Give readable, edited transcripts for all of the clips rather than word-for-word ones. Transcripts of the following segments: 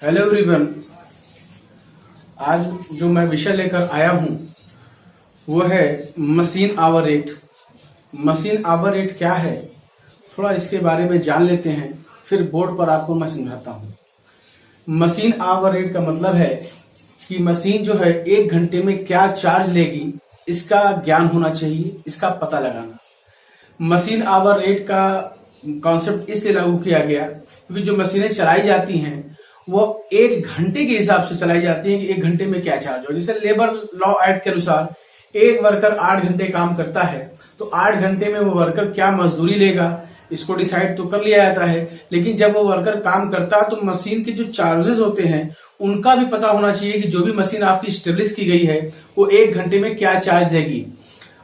Hello everyone. आज जो मैं विषय लेकर आया हूं वो है machine hour rate. Machine hour rate क्या है, थोड़ा इसके बारे में जान लेते हैं, फिर बोर्ड पर आपको मैं समझाता हूं। मशीन आवर रेट का मतलब है कि मशीन जो है 1 घंटे में क्या चार्ज लेगी, इसका ज्ञान होना चाहिए, इसका पता लगाना। मशीन आवर रेट का कॉन्सेप्ट इसलिए लागू किया गया क्योंकि जो मशीनें चलाई जाती हैं वो 1 घंटे के हिसाब से चलाई जाती है कि 1 घंटे में क्या चार्ज हो। जैसे लेबर लॉ एक्ट के अनुसार एक वर्कर 8 घंटे काम करता है तो 8 घंटे में वो वर्कर क्या मजदूरी लेगा इसको डिसाइड तो कर लिया जाता है, लेकिन जब वो वर्कर काम करता है तो मशीन के जो चार्जेस होते हैं उनका भी पता होना चाहिए कि जो भी मशीन आपकी स्टेब्लिश की गई है वो 1 घंटे में क्या चार्ज देगी।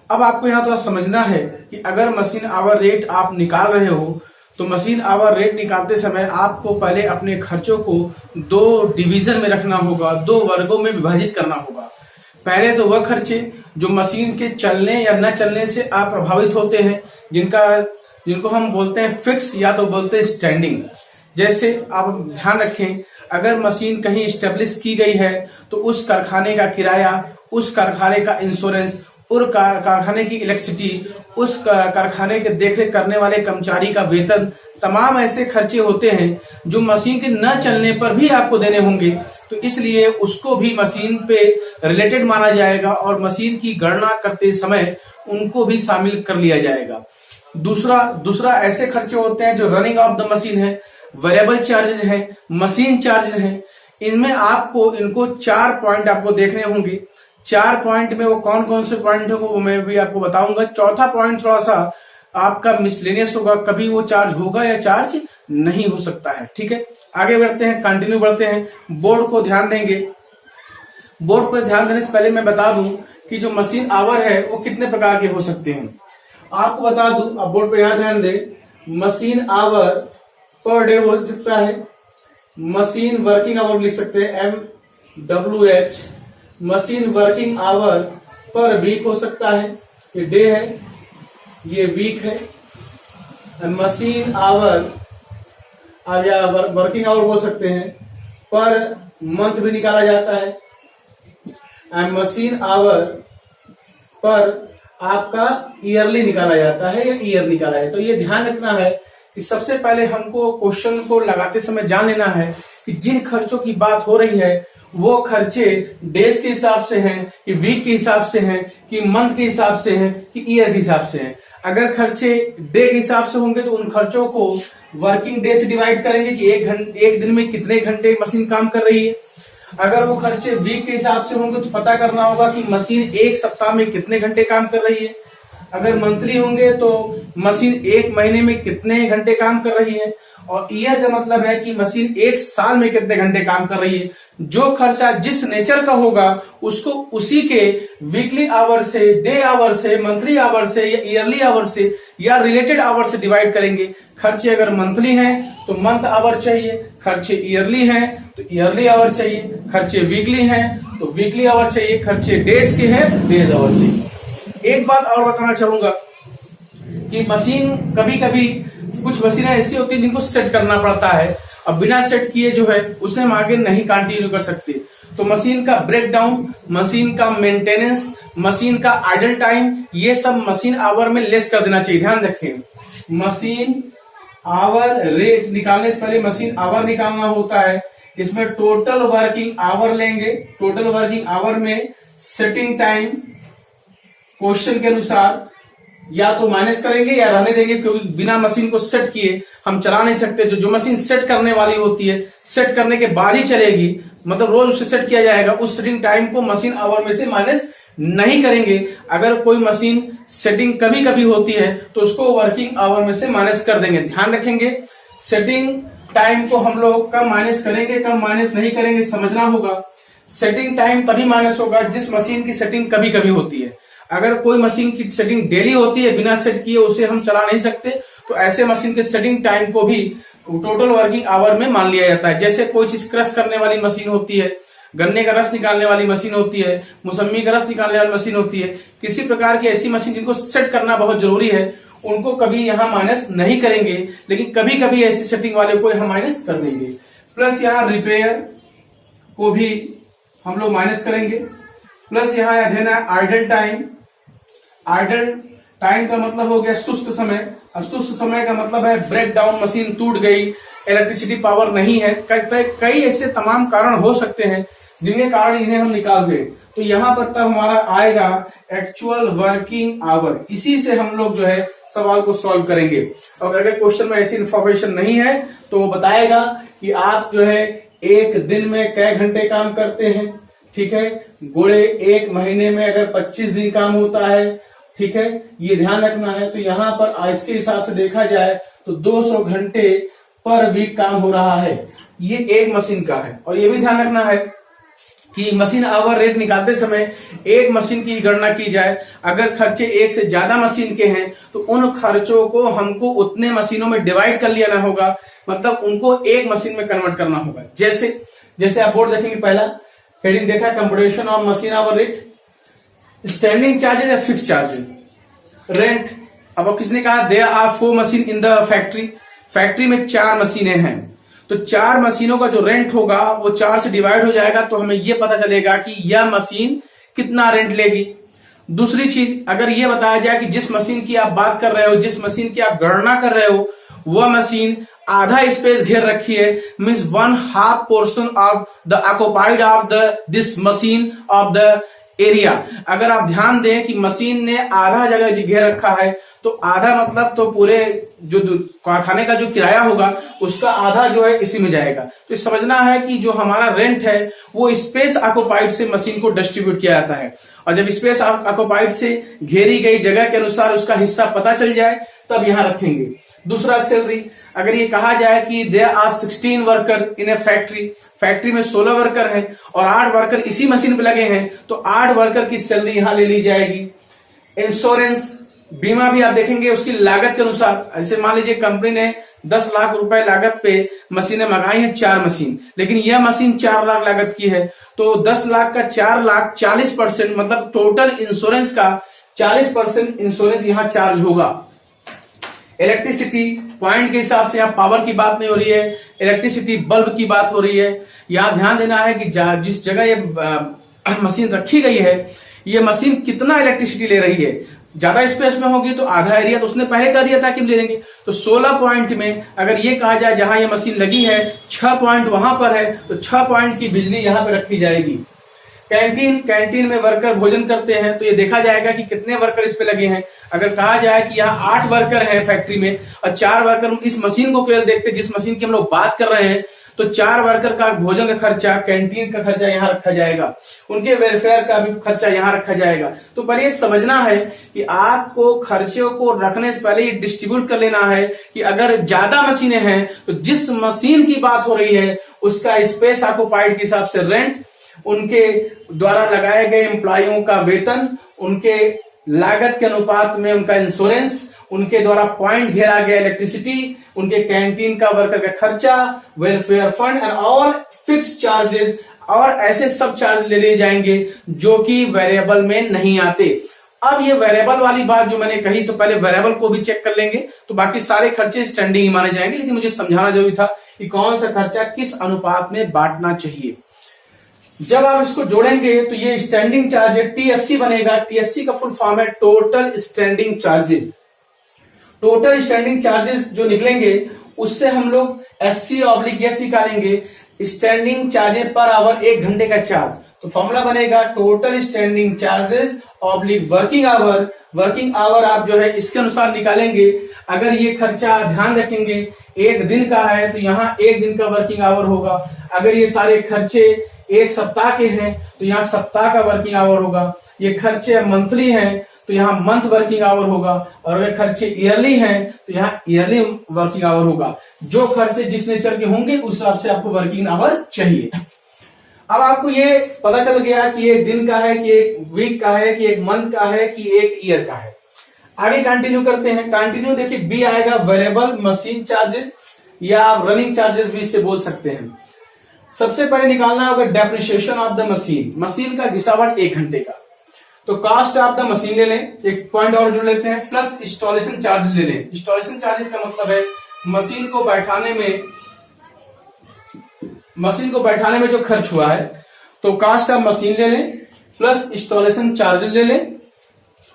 अब आपको यहाँ थोड़ा समझना है कि अगर मशीन आवर रेट आप निकाल रहे हो तो मशीन आवर रेट निकालते समय आपको पहले अपने खर्चों को 2 डिवीजन में रखना होगा, 2 वर्गों में विभाजित करना होगा। पहले तो वह खर्चे जो मशीन के चलने या न चलने से आप प्रभावित होते हैं, जिनको हम बोलते हैं फिक्स या तो बोलते हैं स्टैंडिंग। जैसे आप ध्यान रखें, अगर मशीन कहीं स्टेब्लिश की गई है तो उस कारखाने का किराया, उस कारखाने का इंश्योरेंस, और कारखाने की इलेक्ट्रिसिटी, उस कारखाने के देखरेख करने वाले कर्मचारी का वेतन, तमाम ऐसे खर्चे होते हैं जो मशीन के न चलने पर भी आपको देने होंगे। तो इसलिए उसको भी मशीन पे रिलेटेड माना जाएगा और मशीन की गणना करते समय उनको भी शामिल कर लिया जाएगा। दूसरा ऐसे खर्चे होते हैं जो रनिंग ऑफ द मशीन है, वेरिएबल चार्जेज है, मशीन चार्जेज है। इनमें आपको इनको 4 पॉइंट आपको देखने होंगे। 4 पॉइंट में वो कौन कौन से पॉइंट है वो मैं भी आपको बताऊंगा। चौथा पॉइंट थोड़ा सा आपका मिसलेनियस होगा, कभी वो चार्ज होगा या चार्ज नहीं हो सकता है। ठीक है, आगे बढ़ते हैं, कंटिन्यू बढ़ते हैं। बोर्ड को ध्यान देंगे। बोर्ड पर ध्यान देने से पहले मैं बता दूं कि जो मशीन आवर है वो कितने प्रकार के हो सकते हैं। आपको बता दूं, अब बोर्ड पर यहाँ ध्यान दें। मशीन आवर पर डे हो सकता है, मशीन वर्किंग आवर लिख सकते हैं MWH, machine working hour per week हो सकता है, ये डे है, ये वीक है। मशीन आवर या वर्किंग आवर बोल सकते हैं, पर मंथ भी निकाला जाता है। मशीन आवर पर आपका ईयरली निकाला जाता है या ईयर निकाला है। तो ये ध्यान रखना है कि सबसे पहले हमको क्वेश्चन को लगाते समय जान लेना है कि जिन खर्चों की बात हो रही है वो खर्चे डेज के हिसाब से हैं कि वीक के हिसाब से हैं कि मंथ के हिसाब से हैं कि ईयर के हिसाब से हैं। अगर खर्चे डे के हिसाब से होंगे तो उन खर्चों को वर्किंग डे से डिवाइड करेंगे कि एक दिन में कितने घंटे मशीन काम कर रही है। अगर वो खर्चे वीक के हिसाब से होंगे तो पता करना होगा कि मशीन 1 सप्ताह में कितने घंटे काम कर रही है। अगर मंथली होंगे तो मशीन 1 महीने में कितने घंटे काम कर रही है। और ईयर का मतलब है कि मशीन 1 साल में कितने घंटे काम कर रही है। जो खर्चा जिस नेचर का होगा उसको उसी के वीकली आवर से, डे आवर से, मंथली आवर से या ईयरली आवर से या रिलेटेड आवर से डिवाइड करेंगे। खर्चे अगर मंथली हैं तो मंथ आवर चाहिए, खर्चे ईयरली हैं तो ईयरली आवर चाहिए, खर्चे वीकली हैं तो वीकली आवर चाहिए, खर्चे डेज के हैं तो डेज आवर चाहिए। एक बात और बताना चाहूंगा कि मशीन कभी कभी कुछ मशीनें ऐसी होती है जिनको सेट करना पड़ता है, अब बिना सेट किए जो है उसे हम आगे नहीं कंटिन्यू कर सकते। तो मशीन का ब्रेकडाउन, मशीन का मेंटेनेंस, मशीन का आइडल टाइम, ये सब मशीन आवर में लेस कर देना चाहिए। ध्यान रखें, मशीन आवर रेट निकालने से पहले मशीन आवर निकालना होता है। इसमें टोटल वर्किंग आवर लेंगे, टोटल वर्किंग आवर में सेटिंग टाइम क्वेश्चन के अनुसार या तो माइनस करेंगे या रहने देंगे, क्योंकि बिना मशीन को सेट किए हम चला नहीं सकते। जो मशीन सेट करने वाली होती है, सेट करने के बाद ही चलेगी, मतलब रोज उसे सेट किया जाएगा, उस सेटिंग टाइम को मशीन आवर में से माइनस नहीं करेंगे। अगर कोई मशीन सेटिंग कभी कभी होती है तो उसको वर्किंग आवर में से माइनस कर देंगे। ध्यान रखेंगे, सेटिंग टाइम को हम लोग कब माइनस करेंगे, कब माइनस नहीं करेंगे, समझना होगा। सेटिंग टाइम तभी माइनस होगा जिस मशीन की सेटिंग कभी कभी होती है। अगर कोई मशीन की सेटिंग डेली होती है, बिना सेट किए उसे हम चला नहीं सकते, तो ऐसे मशीन के सेटिंग टाइम को भी टोटल वर्किंग आवर में मान लिया जाता है। जैसे कोई चीज क्रश करने वाली मशीन होती है, गन्ने का रस निकालने वाली मशीन होती है, मौसम्मी का रस निकालने वाली मशीन होती है, किसी प्रकार की ऐसी मशीन जिनको सेट करना बहुत जरूरी है उनको कभी यहाँ माइनस नहीं करेंगे, लेकिन कभी कभी ऐसी सेटिंग वाले को यहाँ माइनस कर देंगे। प्लस यहाँ रिपेयर को भी हम लोग माइनस करेंगे, प्लस यहाँ देना है आइडल टाइम। आइडल टाइम का मतलब हो गया सुस्त समय। अब सुस्त समय का मतलब है ब्रेक डाउन, मशीन टूट गई, इलेक्ट्रिसिटी पावर नहीं है, कई ऐसे तमाम कारण हो सकते हैं जिनके कारण इन्हें हम निकाल दें। तो यहां पर तब हमारा आएगा एक्चुअल वर्किंग आवर। इसी से हम लोग जो है सवाल को सॉल्व करेंगे। और अगर क्वेश्चन में ऐसी इंफॉर्मेशन नहीं है तो वो बताएगा कि आप जो है एक दिन में कै घंटे काम करते हैं, ठीक है, गुणे एक महीने में अगर 25 दिन काम होता है, ठीक है, ये ध्यान रखना है। तो यहाँ पर इसके हिसाब से देखा जाए तो 200 घंटे पर वीक काम हो रहा है, ये एक मशीन का है। और ये भी ध्यान रखना है कि मशीन आवर रेट निकालते समय एक मशीन की गणना की जाए। अगर खर्चे एक से ज्यादा मशीन के हैं तो उन खर्चों को हमको उतने मशीनों में डिवाइड कर लेना होगा, मतलब उनको एक मशीन में कन्वर्ट करना होगा। जैसे आप बोर्ड देखेंगे, पहला हेडिंग देखा computation of machine hour rate, standing charges या फिक्स चार्जेस, रेंट। अब किसने कहा there are 4 machine in the factory, factory में 4 मशीनें हैं, तो 4 मशीनों का जो रेंट होगा वो 4 से डिवाइड हो जाएगा, तो हमें यह पता चलेगा कि यह मशीन कितना रेंट लेगी। दूसरी चीज, अगर यह बताया जाए कि जिस मशीन की आप बात कर रहे हो, जिस मशीन की आप गणना कर रहे हो, वह मशीन आधा स्पेस घेर रखी है, means 1/2 portion of the occupied of the this machine of the area. अगर आप ध्यान दें कि मशीन ने आधा जगह घेर रखा है, तो आधा मतलब तो पूरे जो कारखाने का जो किराया होगा उसका आधा जो है इसी में जाएगा। तो समझना है कि जो हमारा रेंट है वो स्पेस ऑक्युपाइड से मशीन को डिस्ट्रीब्यूट किया जाता है, और जब स्पेस ऑक्युपाइड से घेरी गई जगह के अनुसार उसका हिस्सा पता चल जाए तब यहां रखेंगे। दूसरा सैलरी, अगर ये कहा जाए कि there are 16 worker in a factory, factory में 16 वर्कर हैं और 8 वर्कर इसी मशीन पे लगे हैं, तो 8 वर्कर की सैलरी यहां ले ली जाएगी। इंश्योरेंस, बीमा भी आप देखेंगे उसकी लागत के अनुसार। ऐसे मान लीजिए कंपनी ने 10 लाख रुपए लागत पे मशीनें मंगाई हैं, 4 मशीन, लेकिन यह मशीन 4 लाख लागत की है, तो 10 लाख का 4 लाख 40%, मतलब टोटल इंश्योरेंस का 40% इंश्योरेंस यहां चार्ज होगा। इलेक्ट्रिसिटी पॉइंट के हिसाब से, यहाँ पावर की बात नहीं हो रही है, इलेक्ट्रिसिटी बल्ब की बात हो रही है। यहाँ ध्यान देना है कि जिस जगह ये मशीन रखी गई है, ये मशीन कितना इलेक्ट्रिसिटी ले रही है। ज्यादा स्पेस में होगी तो आधा एरिया तो उसने पहले कह दिया था कि हम ले लेंगे। तो 16 पॉइंट में अगर ये कहा जाए जहां ये मशीन लगी है 6 पॉइंट वहां पर है, तो 6 पॉइंट की बिजली यहां पर रखी जाएगी। कैंटीन में वर्कर भोजन करते हैं, तो ये देखा जाएगा कि कितने वर्कर इस पे लगे हैं। अगर कहा जाए कि यहाँ 8 वर्कर हैं फैक्ट्री में और 4 वर्कर इस मशीन को केवल देखते, जिस मशीन की हम लोग बात कर रहे हैं, तो 4 वर्कर का भोजन का खर्चा, कैंटीन का खर्चा यहाँ रखा जाएगा, उनके वेलफेयर का भी खर्चा यहाँ रखा जाएगा। तो पर ये समझना है कि आपको खर्चों को रखने से पहले डिस्ट्रीब्यूट कर लेना है कि अगर ज्यादा मशीनें हैं तो जिस मशीन की बात हो रही है उसका स्पेस ऑक्युपाइड के हिसाब से रेंट, उनके द्वारा लगाए गए एम्प्लॉइयों का वेतन, उनके लागत के अनुपात में उनका इंश्योरेंस, उनके द्वारा पॉइंट घेरा गया इलेक्ट्रिसिटी, उनके कैंटीन का वर्कर का खर्चा, welfare fund and all fix charges, और ऐसे सब चार्ज ले लिए जाएंगे जो कि वेरिएबल में नहीं आते। अब ये वेरिएबल वाली बात जो मैंने कही, तो पहले वेरिएबल को भी चेक कर लेंगे, तो बाकी सारे खर्चे स्टैंडिंग ही माने जाएंगे, लेकिन मुझे समझाना जरूरी था कि कौन सा खर्चा किस अनुपात में बांटना चाहिए। जब आप इसको जोड़ेंगे तो ये स्टैंडिंग चार्ज TSC बनेगा। TSC का फुल फॉर्म है total standing charges. Total standing charges जो निकलेंगे उससे हम लोग SC/S निकालेंगे, स्टैंडिंग चार्जेस पर आवर, 1 घंटे का चार्ज। तो फॉर्मूला बनेगा total standing charges oblique working hour. Working hour आप जो है इसके अनुसार निकालेंगे। अगर ये खर्चा ध्यान रखेंगे 1 दिन का है तो यहाँ 1 दिन का वर्किंग आवर होगा। अगर ये सारे खर्चे 1 सप्ताह के हैं तो यहाँ सप्ताह का वर्किंग आवर होगा। ये खर्चे मंथली हैं तो यहाँ मंथ वर्किंग आवर होगा, और अगर खर्चे ईयरली हैं तो यहाँ ईयरली वर्किंग आवर होगा। जो खर्चे जिस नेचर के होंगे उस हिसाब से आपको वर्किंग आवर चाहिए। अब आपको ये पता चल गया कि 1 दिन का है, कि 1 वीक का है, कि 1 मंथ का है, कि 1 ईयर का है। आगे कंटिन्यू करते हैं। कंटिन्यू देखिए, बी आएगा वेरिएबल मशीन चार्जेस, या आप रनिंग चार्जेस भी इससे बोल सकते हैं। सबसे पहले निकालना होगा depreciation of the machine. Machine का घिसावट 1 घंटे का, तो कॉस्ट ऑफ द मशीन ले लें, एक पॉइंट और जोड़ लेते हैं, प्लस इंस्टॉलेशन चार्ज ले लें। इंस्टॉलेशन चार्जेस का मतलब है मशीन को बैठाने में मशीन को बैठाने में जो खर्च हुआ है, तो कास्ट ऑफ मशीन ले लें प्लस इंस्टॉलेशन चार्जेस ले लें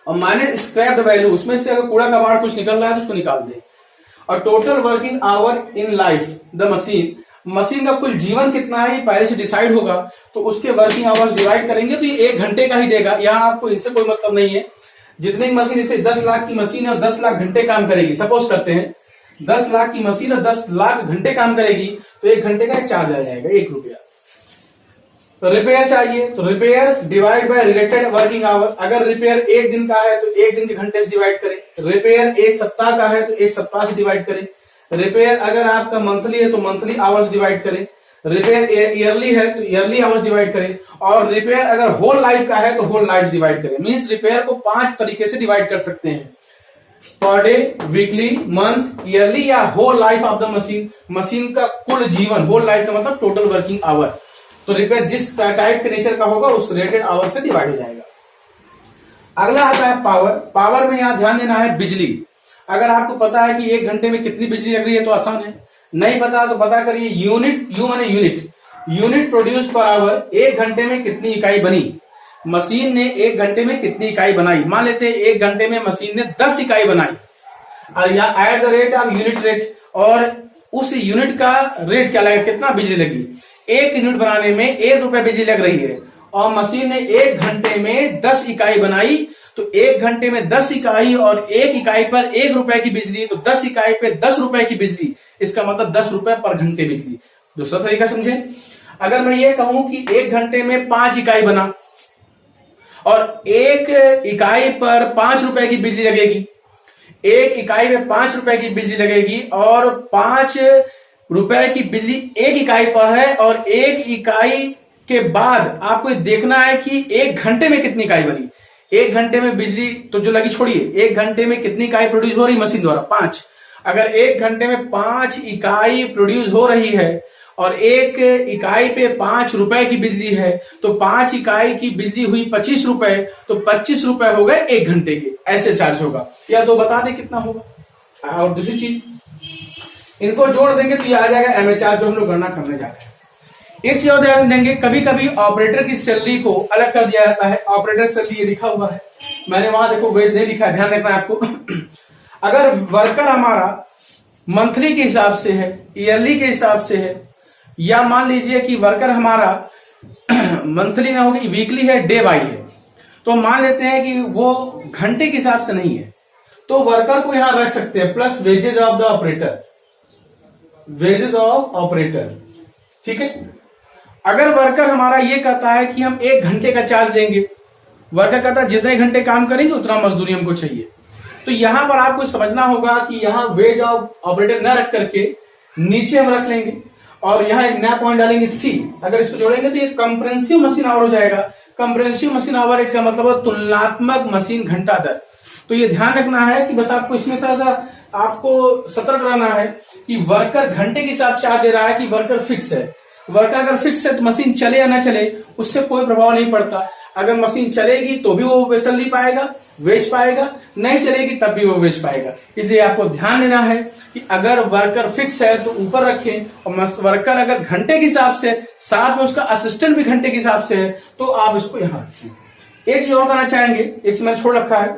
और माइनस स्क्रैप्ड वैल्यू, उसमें से अगर कूड़ा कबाड़ कुछ निकल रहा है तो उसको निकाल दें, और total working our in life the machine, machine का कुल जीवन कितना है ये पहले से डिसाइड होगा, तो उसके वर्किंग आवर्स डिवाइड करेंगे तो ये 1 घंटे का ही देगा। यहाँ आपको इनसे कोई मतलब नहीं है। जितने मशीन, जैसे 10 लाख की मशीन है और 10 लाख घंटे काम करेगी, सपोज करते हैं 10 लाख की मशीन और 10 लाख घंटे काम करेगी, तो 1 घंटे का चार्ज आ जाएगा 1 रुपया। तो रिपेयर चाहिए तो repair divide by related working hour, अगर रिपेयर 1 दिन का है तो 1 दिन के घंटे से डिवाइड करें, रिपेयर 1 सप्ताह का है तो 1 सप्ताह से डिवाइड करें, रिपेयर अगर आपका मंथली है तो मंथली आवर्स डिवाइड करें, रिपेयर ईयरली है तो ईयरली आवर्स डिवाइड करें, और रिपेयर अगर होल लाइफ का है तो होल लाइफ डिवाइड करें। मींस रिपेयर को 5 तरीके से डिवाइड कर सकते हैं, per day, weekly, month, yearly या whole life of the machine, machine का कुल जीवन, होल लाइफ का मतलब टोटल वर्किंग आवर। तो रिपेयर जिस टाइप के नेचर का होगा उस रेटेड आवर से डिवाइड हो जाएगा। अगला आता है पावर। पावर में यहां ध्यान देना है बिजली। अगर आपको पता है कि 1 घंटे में कितनी बिजली लग रही है तो आसान है, नहीं पता तो पता करिए यूनिट, यू माने unit, unit produce per hour, 1 घंटे में कितनी इकाई बनी, मशीन ने 1 घंटे में कितनी इकाई बनाई। मान लेते हैं 1 घंटे में मशीन ने 10 इकाई बनाई, या at the rate of unit rate, और उस यूनिट का रेट क्या लगा, कितना बिजली लगी। 1 यूनिट बनाने में 1 रुपए बिजली लग रही है और मशीन ने 1 घंटे में 10 इकाई बनाई, तो 1 घंटे में 10 इकाई और 1 इकाई पर 1 रुपए की बिजली, तो 10 इकाई पे 10 रुपए की बिजली, इसका मतलब 10 रुपए पर घंटे बिजली। दूसरा तरीका समझे, अगर मैं ये कहूं कि 1 घंटे में 5 इकाई बना और 1 इकाई पर 5 रुपए की बिजली लगेगी, 1 इकाई में 5 रुपए की बिजली लगेगी और 5 रुपए की बिजली 1 इकाई पर है, और 1 इकाई के बाद आपको देखना है कि 1 घंटे में कितनी इकाई बनी। 1 घंटे में बिजली तो जो लगी छोड़िए, 1 घंटे में कितनी इकाई प्रोड्यूस हो रही मशीन द्वारा, 5। अगर 1 घंटे में 5 इकाई प्रोड्यूस हो रही है और 1 इकाई पे 5 रुपए की बिजली है, तो 5 इकाई की बिजली हुई 25 रुपए, तो 25 रुपए हो गए 1 घंटे के, ऐसे चार्ज होगा। या तो बता दें कितना होगा। और दूसरी चीज, इनको जोड़ देंगे तो ये आ जाएगा एमएचआर, जो हम लोग गणना करने जा रहे हैं। एक चीज और ध्यान देंगे, कभी कभी ऑपरेटर की सैलरी को अलग कर दिया जाता है। ऑपरेटर सैलरी ये लिखा हुआ है, मैंने वहां देखो वेज नहीं लिखा है, ध्यान रखना है आपको। अगर वर्कर हमारा मंथली के हिसाब से है, ईयरली के हिसाब से है, या मान लीजिए कि वर्कर हमारा मंथली ना होगी, वीकली है, डे बाई है, तो मान लेते हैं कि वो घंटे के हिसाब से नहीं है, तो वर्कर को यहां रख सकते हैं plus wages of the operator, wages of operator. ठीक है। अगर वर्कर हमारा ये कहता है कि हम 1 घंटे का चार्ज देंगे, वर्कर कहता है जितने घंटे काम करेंगे उतना मजदूरी हमको चाहिए, तो यहां पर आपको समझना होगा कि यहां वेज ऑफ ऑपरेटर न रख करके नीचे हम रख लेंगे और यहां एक नया पॉइंट डालेंगे सी। अगर इसको जोड़ेंगे तो ये कंप्रेहेंसिव मशीन आवर हो जाएगा। कंप्रेहेंसिव मशीन आवर इसका मतलब तुलनात्मक मशीन घंटा दर। तो ये ध्यान रखना है कि बस आपको इसमें थोड़ा सा आपको सतर्क रहना है कि वर्कर घंटे के हिसाब चार्ज दे रहा है कि वर्कर फिक्स है। वर्कर अगर फिक्स है तो मशीन चले या ना चले उससे कोई प्रभाव नहीं पड़ता। अगर मशीन चलेगी तो भी वो सैलरी पाएगा, वेज पाएगा, नहीं चलेगी तब भी वो वेज पाएगा। इसलिए आपको ध्यान देना है कि अगर वर्कर फिक्स है तो ऊपर रखें, और वर्कर अगर घंटे के हिसाब से, साथ में उसका असिस्टेंट भी घंटे के हिसाब से है, तो आप इसको यहां रखें। एक चीज और करना चाहेंगे, एक चीज मैंने छोड़ रखा है,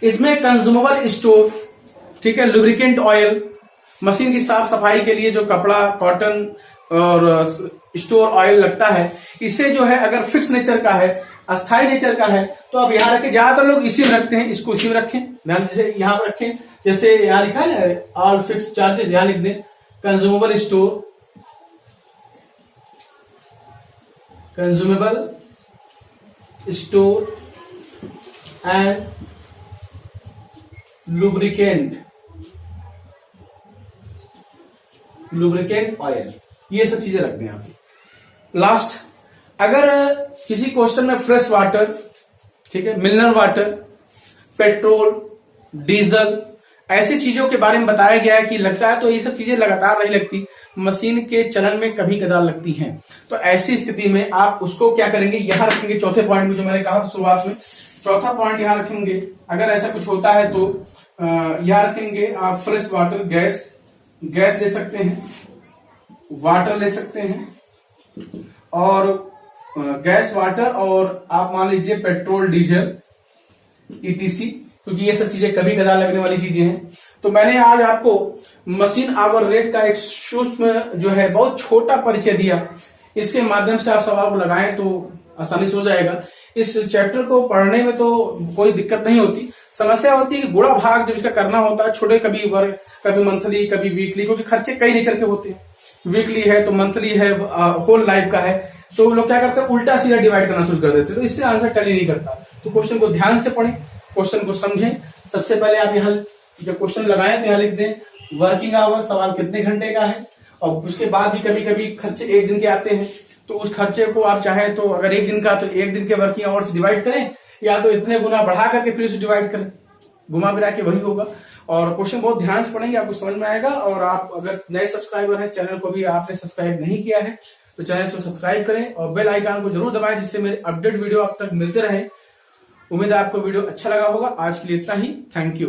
इसमें कंज्यूमेबल स्टोर, ठीक है, लुब्रिकेंट ऑयल, मशीन की साफ सफाई के लिए जो कपड़ा, कॉटन और स्टोर ऑयल लगता है, इससे जो है अगर फिक्स नेचर का है, अस्थाई नेचर का है, तो अब यहां रखें। ज्यादातर लोग इसी में रखते हैं, इसको इसी में रखें, ध्यान से यहां पर रखें। जैसे यहां लिखा है ऑल फिक्स चार्जेस, यहां लिख दें consumable store, consumable store and lubricant oil, ये सब चीजें रख दें आप। लास्ट, अगर किसी क्वेश्चन में फ्रेश वाटर, ठीक है, मिनरल वाटर, पेट्रोल, डीजल, ऐसी चीजों के बारे में बताया गया है कि लगता है, तो ये सब चीजें लगातार नहीं लगती, मशीन के चलन में कभी कदार लगती हैं। तो ऐसी स्थिति में आप उसको क्या करेंगे, यहां रखेंगे चौथे पॉइंट में, जो मैंने कहा था शुरुआत में, चौथा पॉइंट यहां रखेंगे। अगर ऐसा कुछ होता है तो यहां रखेंगे आप फ्रेश वाटर, गैस दे सकते हैं, वाटर ले सकते हैं और गैस वाटर, और आप मान लीजिए पेट्रोल डीजल ईटीसी, क्योंकि ये सब चीजें कभी कदार लगने वाली चीजें हैं। तो मैंने आज आपको मशीन आवर रेट का एक सूक्ष्म जो है बहुत छोटा परिचय दिया। इसके माध्यम से आप सवाल को लगाएं तो आसानी से हो जाएगा। इस चैप्टर को पढ़ने में तो कोई दिक्कत नहीं होती, समस्या होती है कि गुणा भाग जब इसका करना होता है, छोटे कभी वर्ग, कभी मंथली, कभी वीकली, क्योंकि खर्चे कई नेचर के होते हैं। वीकली है तो मंथली है, होल लाइफ का है, तो लोग क्या करते हैं उल्टा सीधा डिवाइड करना शुरू कर देते हैं, तो इससे आंसर टैली नहीं करता। तो क्वेश्चन को ध्यान से पढ़ें, क्वेश्चन को समझें। सबसे पहले आप यहाँ जब क्वेश्चन लगाएं तो यहाँ लिख दें वर्किंग आवर, सवाल कितने घंटे का है, और उसके बाद भी कभी कभी खर्चे एक दिन के आते हैं, तो उस खर्चे को आप चाहें तो अगर एक दिन का तो एक दिन के वर्किंग आवर से डिवाइड करें, या तो इतने गुना बढ़ा करके फिर उसे डिवाइड करें, घुमा फिरा के वही होगा। और क्वेश्चन बहुत ध्यान से पढ़ेंगे, आपको समझ में आएगा। और आप अगर नए सब्सक्राइबर हैं, चैनल को भी आपने सब्सक्राइब नहीं किया है तो चैनल को सब्सक्राइब करें और बेल आइकन को जरूर दबाएं, जिससे मेरे अपडेट वीडियो आप तक मिलते रहे। उम्मीद है आपको वीडियो अच्छा लगा होगा। आज के लिए इतना ही, थैंक यू।